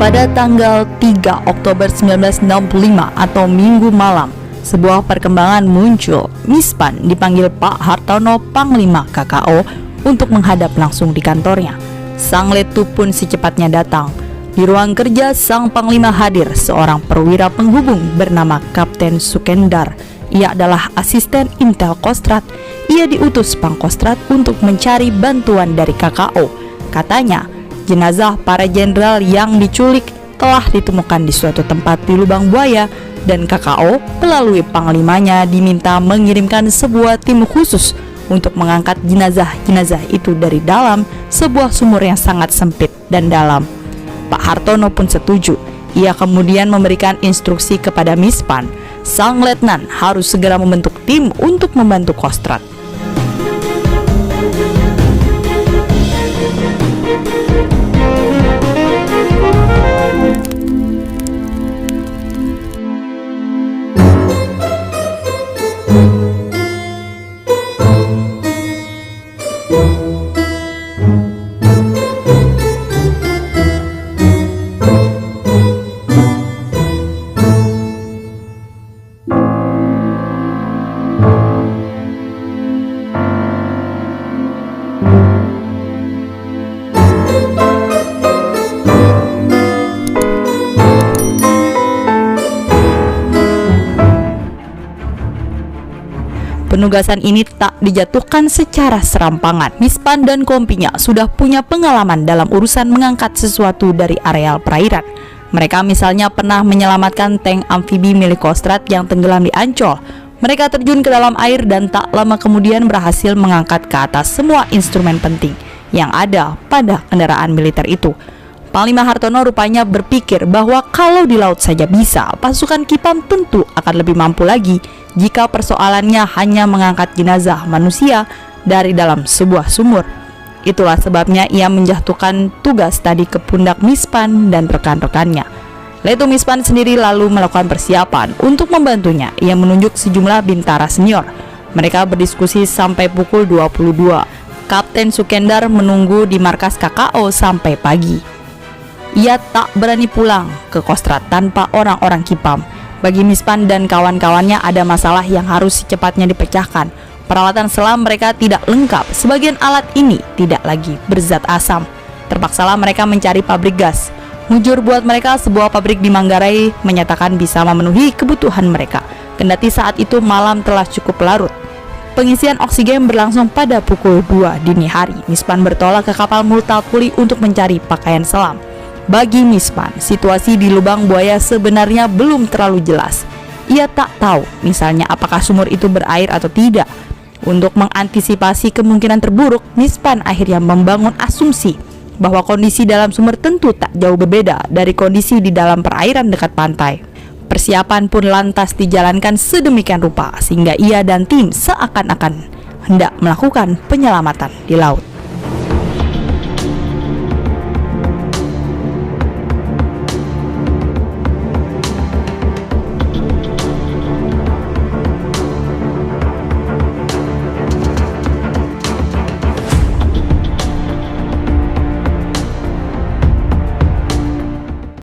Pada tanggal 3 Oktober 1965 atau Minggu malam, sebuah perkembangan muncul. Mispan dipanggil Pak Hartono, Panglima KKO, untuk menghadap langsung di kantornya. Sang Letu pun secepatnya datang. Di ruang kerja sang Panglima hadir seorang perwira penghubung bernama Kapten Sukendar. Ia adalah asisten Intel Kostrad. Ia diutus Pangkostrat untuk mencari bantuan dari KKO. Katanya, jenazah para jenderal yang diculik telah ditemukan di suatu tempat di Lubang Buaya, dan KKO melalui panglimanya diminta mengirimkan sebuah tim khusus untuk mengangkat jenazah-jenazah itu dari dalam sebuah sumur yang sangat sempit dan dalam. Pak Hartono pun setuju. Ia kemudian memberikan instruksi kepada Mispan. Sang letnan harus segera membentuk tim untuk membantu Kostrad. Penugasan ini tak dijatuhkan secara serampangan. Mispan dan kompinya sudah punya pengalaman dalam urusan mengangkat sesuatu dari areal perairan. Mereka misalnya pernah menyelamatkan tank amfibi milik Kostrad yang tenggelam di Ancol. Mereka terjun ke dalam air dan tak lama kemudian berhasil mengangkat ke atas semua instrumen penting yang ada pada kendaraan militer itu. Panglima Hartono rupanya berpikir bahwa kalau di laut saja bisa, pasukan Kipam tentu akan lebih mampu lagi jika persoalannya hanya mengangkat jenazah manusia dari dalam sebuah sumur. Itulah sebabnya ia menjatuhkan tugas tadi ke pundak Mispan dan rekan-rekannya. Letu Mispan sendiri lalu melakukan persiapan untuk membantunya. Ia menunjuk sejumlah bintara senior. Mereka berdiskusi sampai pukul 22. Kapten Sukendar menunggu di markas KKO sampai pagi. Ia tak berani pulang ke Kostrad tanpa orang-orang Kipam. Bagi Mispan dan kawan-kawannya ada masalah yang harus secepatnya dipecahkan. Peralatan selam mereka tidak lengkap. Sebagian alat ini tidak lagi berzat asam. Terpaksalah mereka mencari pabrik gas. Mujur buat mereka sebuah pabrik di Manggarai menyatakan bisa memenuhi kebutuhan mereka. Kendati saat itu malam telah cukup larut. Pengisian oksigen berlangsung pada pukul 2 dini hari. Mispan bertolak ke kapal Multatuli untuk mencari pakaian selam. Bagi Mispan, situasi di Lubang Buaya sebenarnya belum terlalu jelas. Ia tak tahu misalnya apakah sumur itu berair atau tidak. Untuk mengantisipasi kemungkinan terburuk, Mispan akhirnya membangun asumsi bahwa kondisi dalam sumur tentu tak jauh berbeda dari kondisi di dalam perairan dekat pantai. Persiapan pun lantas dijalankan sedemikian rupa sehingga ia dan tim seakan-akan hendak melakukan penyelamatan di laut.